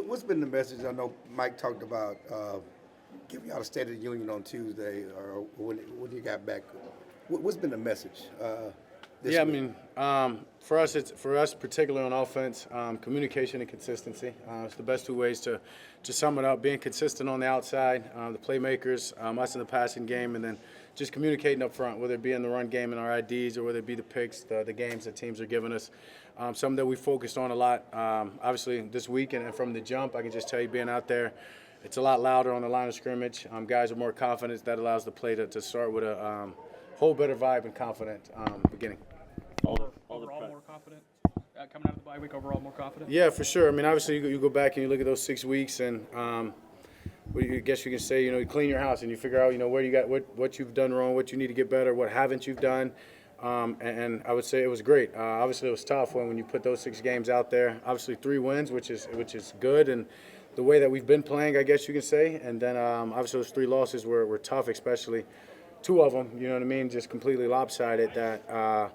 What's been the message? I know Mike talked about giving y'all a State of the Union on Tuesday, or when you got back. What's been the message? This Yeah, I week? mean, for us, particularly on offense, communication and consistency. It's the best two ways to sum it up. Being consistent on the outside, the playmakers, us in the passing game, and then just communicating up front, whether it be in the run game and our IDs or whether it be the picks, the games that teams are giving us. Something that we focused on a lot, obviously this week and from the jump. I can just tell you, being out there, it's a lot louder on the line of scrimmage. Guys are more confident. That allows the play to start with a whole better vibe and confident beginning. Overall more confident? Coming out of the bye week, overall more confident? Yeah, for sure. I mean, obviously, you go back and you look at those 6 weeks, and I guess you can say, you clean your house and you figure out, where you got what you've done wrong, what you need to get better, what haven't you done. And I would say it was great. Obviously, it was tough when you put those 6 games out there. Obviously, 3 wins, which is good, and the way that we've been playing, I guess you can say. And then obviously those 3 losses were tough, especially 2 of them. You know what I mean? Just completely lopsided. That.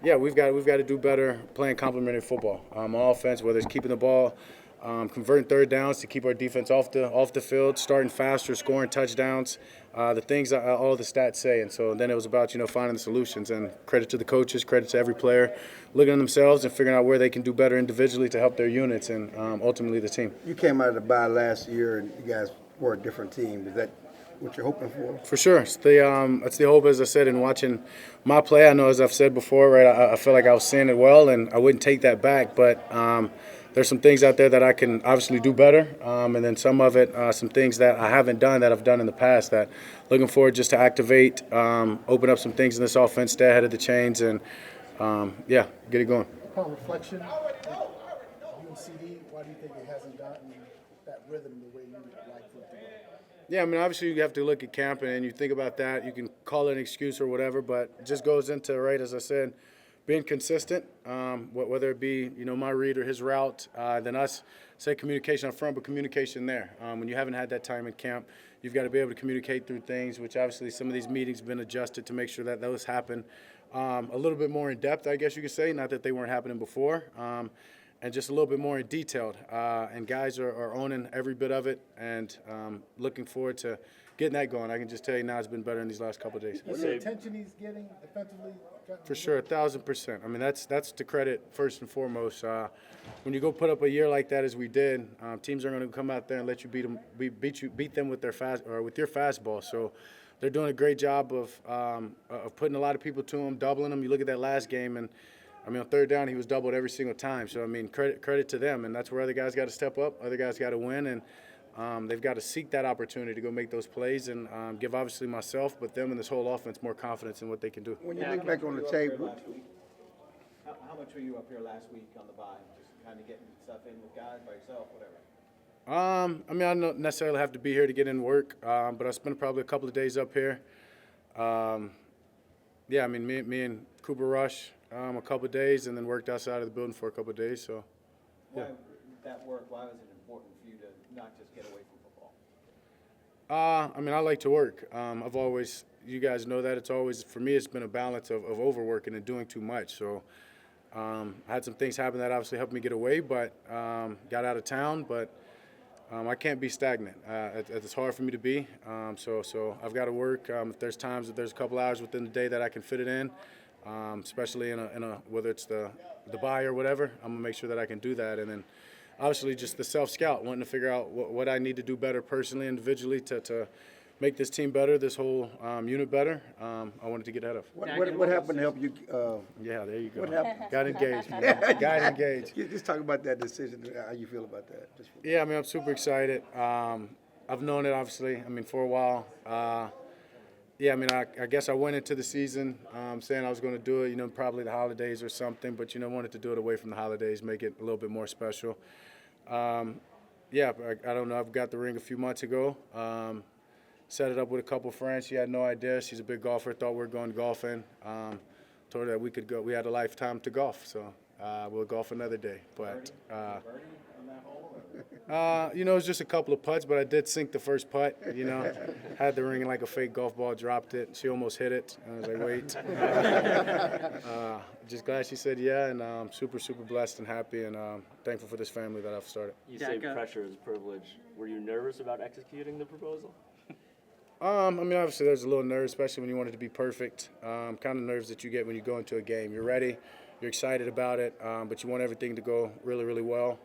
Yeah, we've got to do better playing complementary football on offense, whether it's keeping the ball, converting third downs to keep our defense off the field, starting faster, scoring touchdowns, the things that all the stats say. And so then it was about finding the solutions. And credit to the coaches, credit to every player, looking at themselves and figuring out where they can do better individually to help their units and ultimately the team. You came out of the bye last year, and you guys were a different team. Is that what you're hoping for? For sure. It's the hope, as I said, in watching my play. I know, as I've said before, right, I feel like I was seeing it well, and I wouldn't take that back. But there's some things out there that I can obviously do better, and then some of it, some things that I haven't done that I've done in the past that looking forward just to activate, open up some things in this offense, stay ahead of the chains, and, get it going. Upon reflection, you and CD, why do you think it hasn't gotten that rhythm the way you would like for it to go? Yeah, I mean, obviously you have to look at camp and you think about that. You can call it an excuse or whatever, but it just goes into, right, as I said, being consistent, whether it be, my read or his route, then us, say communication up front, but communication there. When you haven't had that time in camp, you've got to be able to communicate through things, which obviously some of these meetings have been adjusted to make sure that those happen a little bit more in depth, I guess you could say, not that they weren't happening before. And just a little bit more detailed. And guys are owning every bit of it and looking forward to getting that going. I can just tell you now it's been better in these last couple of days. The attention he's getting defensively? For sure, 1,000%. I mean, that's to credit first and foremost. When you go put up a year like that as we did, teams are going to come out there and let you beat them with with your fastball. So they're doing a great job of putting a lot of people to them, doubling them. You look at that last game and. I mean, on third down, he was doubled every single time. So, I mean, credit to them. And that's where other guys got to step up, other guys got to win. And they've got to seek that opportunity to go make those plays and give, obviously, myself, but them and this whole offense more confidence in what they can do. When you look back on the tape, how much were you up here last week on the bye? Just kind of getting stuff in with guys by yourself, whatever? I mean, I don't necessarily have to be here to get in work, but I spent probably a couple of days up here. Yeah, I mean, me and Cooper Rush a couple of days, and then worked outside of the building for a couple of days. So, yeah. Why that work? Why was it important for you to not just get away from football? I mean, I like to work. I've always, you guys know that, it's always, for me, it's been a balance of overworking and doing too much. So, I had some things happen that obviously helped me get away, but got out of town. But I can't be stagnant. It's hard for me to be. So I've got to work. If there's times that there's a couple hours within the day that I can fit it in, especially in a whether it's the bye or whatever, I'm gonna make sure that I can do that. And then obviously just the self-scout, wanting to figure out what I need to do better personally, individually to make this team better, this whole unit better. I wanted to get ahead of. what happened to help you? Yeah, there you go. What happened? Got engaged. Got engaged. Just talk about that decision. How you feel about that? Yeah, I mean, I'm super excited. I've known it, obviously, I mean, for a while. Yeah, I mean, I guess I went into the season saying I was going to do it, probably the holidays or something, but, wanted to do it away from the holidays, make it a little bit more special. Yeah, I don't know. I've got the ring a few months ago. Set it up with a couple friends. She had no idea. She's a big golfer. Thought we were going golfing. Told her that we could go. We had a lifetime to golf, so we'll golf another day. But Birdie on that hole? Or? You know, it was just a couple of putts, but I did sink the first putt. You know, had the ring like a fake golf ball, dropped it. She almost hit it. I was like, wait. Just glad she said yeah, and I'm super, super blessed and happy, and thankful for this family that I've started. You say pressure is privilege. Were you nervous about executing the proposal? I mean, obviously there's a little nerve, especially when you want it to be perfect. Kind of nerves that you get when you go into a game. You're ready, you're excited about it, but you want everything to go really, really well.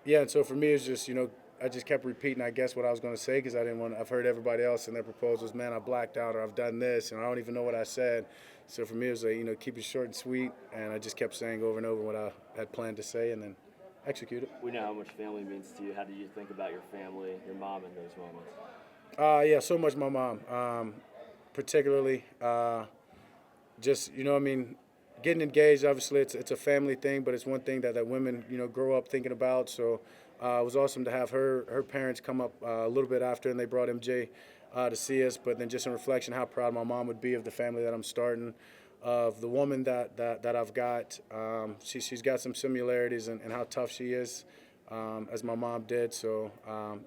Yeah, and so for me, it's just, you know, I just kept repeating, I guess, what I was going to say because I didn't want to. I've heard everybody else in their proposals, man, I blacked out or I've done this, and I don't even know what I said. So for me, it was like, you know, keep it short and sweet, and I just kept saying over and over what I had planned to say and then execute it. We know how much family means to you. How do you think about your family, your mom in those moments? Yeah, so much my mom, particularly. Just, you know, I mean, getting engaged, obviously, it's a family thing, but it's one thing that women, you know, grow up thinking about. So it was awesome to have her parents come up a little bit after, and they brought MJ to see us. But then just in reflection, how proud my mom would be of the family that I'm starting, of the woman that I've got. She's got some similarities in how tough she is, as my mom did. So,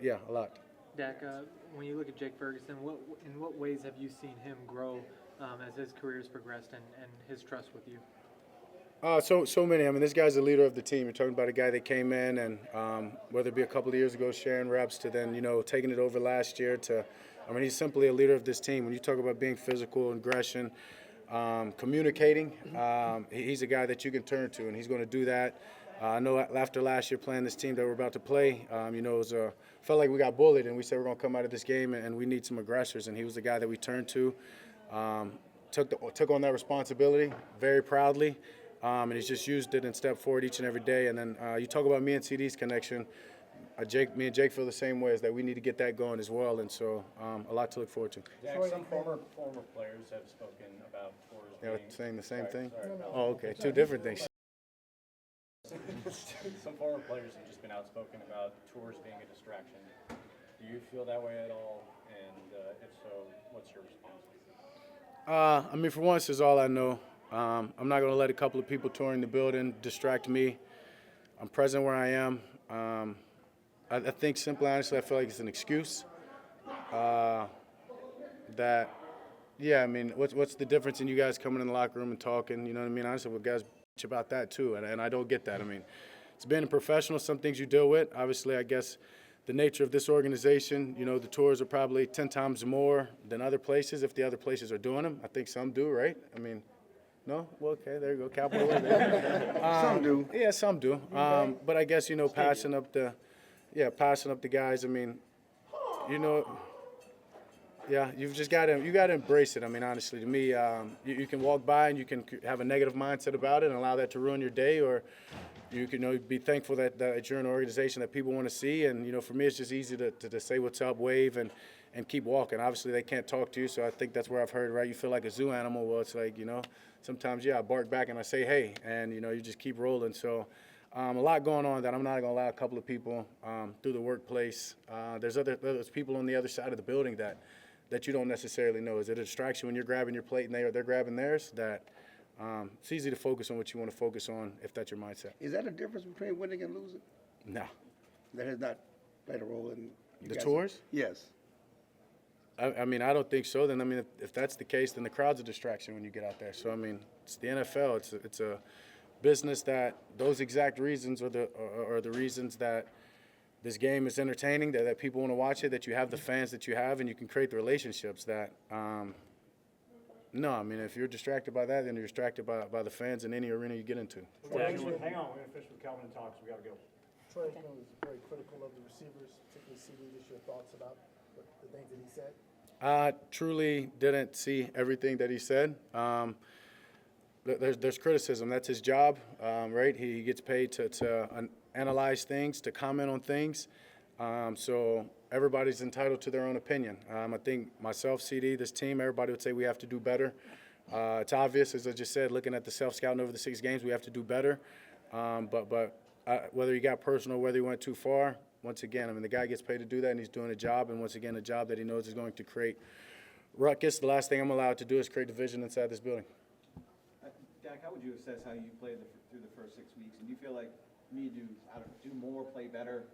yeah, a lot. Dak, when you look at Jake Ferguson, in what ways have you seen him grow as his career has progressed and his trust with you? So many. I mean, this guy's the leader of the team. You're talking about a guy that came in and whether it be a couple of years ago sharing reps to then, you know, taking it over last year to, I mean, he's simply a leader of this team. When you talk about being physical, aggression, communicating, he's a guy that you can turn to, and he's going to do that. I know after last year playing this team that we're about to play, you know, it was felt like we got bullied, and we said we're going to come out of this game and we need some aggressors, and he was the guy that we turned to. Took on that responsibility very proudly, and he's just used it and stepped forward each and every day. And then you talk about me and CD's connection. Me and Jake feel the same way, is that we need to get that going as well, and so a lot to look forward to. Jack, some former players have spoken about tours Yeah, being... saying the same thing? Sorry about Oh, okay, two different things. Some former players have just been outspoken about tours being a distraction. Do you feel that way at all? And if so, what's your response? I mean, for once, is all I know. I'm not going to let a couple of people touring the building distract me. I'm present where I am. I think, simply, honestly, I feel like it's an excuse. That, yeah, I mean, what's the difference in you guys coming in the locker room and talking? You know what I mean? Honestly, well, guys bitch about that too, and I don't get that. I mean, it's being a professional. Some things you deal with. Obviously, I guess the nature of this organization, you know, the tours are probably 10 times more than other places if the other places are doing them. I think some do, right? I mean, no? Well, okay, there you go. Cowboys. Some do. Yeah, some do. But I guess, you know, passing up the guys. I mean, you know, yeah, you've just got to embrace it. I mean, honestly, to me, you can walk by and you can have a negative mindset about it and allow that to ruin your day, or you can, you know, be thankful that you're in an organization that people want to see. And, you know, for me, it's just easy to say what's up, wave, and keep walking. Obviously, they can't talk to you, so I think that's where I've heard, right, you feel like a zoo animal. Well, it's like, you know, sometimes, yeah, I bark back and I say, hey, and, you know, you just keep rolling. So a lot going on that I'm not going to allow a couple of people through the workplace. There's people on the other side of the building that you don't necessarily know. Is it a distraction when you're grabbing your plate and they're grabbing theirs? That it's easy to focus on what you want to focus on if that's your mindset. Is that a difference between winning and losing? No. That has not played a role in you The guys- tours? Yes. I mean, I don't think so. Then, I mean, if that's the case, then the crowd's a distraction when you get out there. So, I mean, it's the NFL. It's a business that those exact reasons are the reasons that this game is entertaining, that people want to watch it, that you have the fans that you have, and you can create the relationships that no, I mean, if you're distracted by that, then you're distracted by the fans in any arena you get into. Hang on, we're going to finish with Calvin and Talks. We got to go. Troy Aikman was very critical of the receivers, particularly CD. Just your thoughts about the things that he said? I truly didn't see everything that he said. There's criticism. That's his job, right? He gets paid to analyze things, to comment on things. So everybody's entitled to their own opinion. I think myself, CD, this team, everybody would say we have to do better. It's obvious, as I just said, looking at the self-scouting over the 6 games, we have to do better. But whether he got personal, whether he went too far, once again, I mean, the guy gets paid to do that, and he's doing a job, and once again, a job that he knows is going to create ruckus. The last thing I'm allowed to do is create division inside this building. Dak, how would you assess how you played through the first 6 weeks? And do you feel like need to, I don't know, do more, play better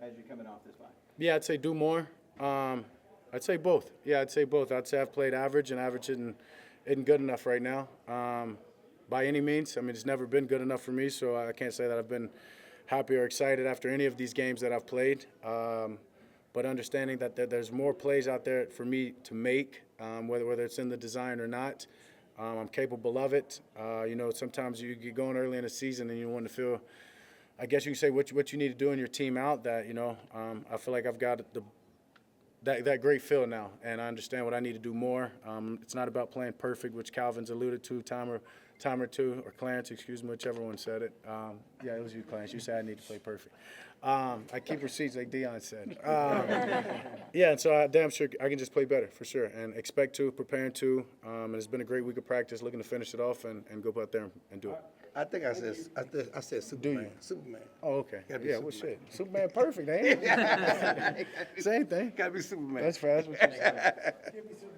as you're coming off this bye? Yeah, I'd say do more. I'd say both. Yeah, I'd say both. I'd say I've played average, and average isn't good enough right now by any means. I mean, it's never been good enough for me, so I can't say that I've been happy or excited after any of these games that I've played. But understanding that there's more plays out there for me to make, whether it's in the design or not. I'm capable of it. Sometimes you get going early in the season and you want to feel, I guess you can say what you need to do in your team out that, I feel like I've got that great feel now, and I understand what I need to do more. It's not about playing perfect, which Calvin's alluded to time or two, or Clarence, excuse me, whichever one said it. Yeah, it was you, Clarence. You said I need to play perfect. I keep receipts like Dion said. Yeah, and so I'm damn sure I can just play better for sure, and expect to, preparing to. And it's been a great week of practice, looking to finish it off and go out there and do it. I think I said Superman. Superman. Oh, okay. Gotta be Yeah, well, Superman. shit. Superman perfect, ain't it? Same thing. Gotta be Superman. That's fast. What you said. Give me some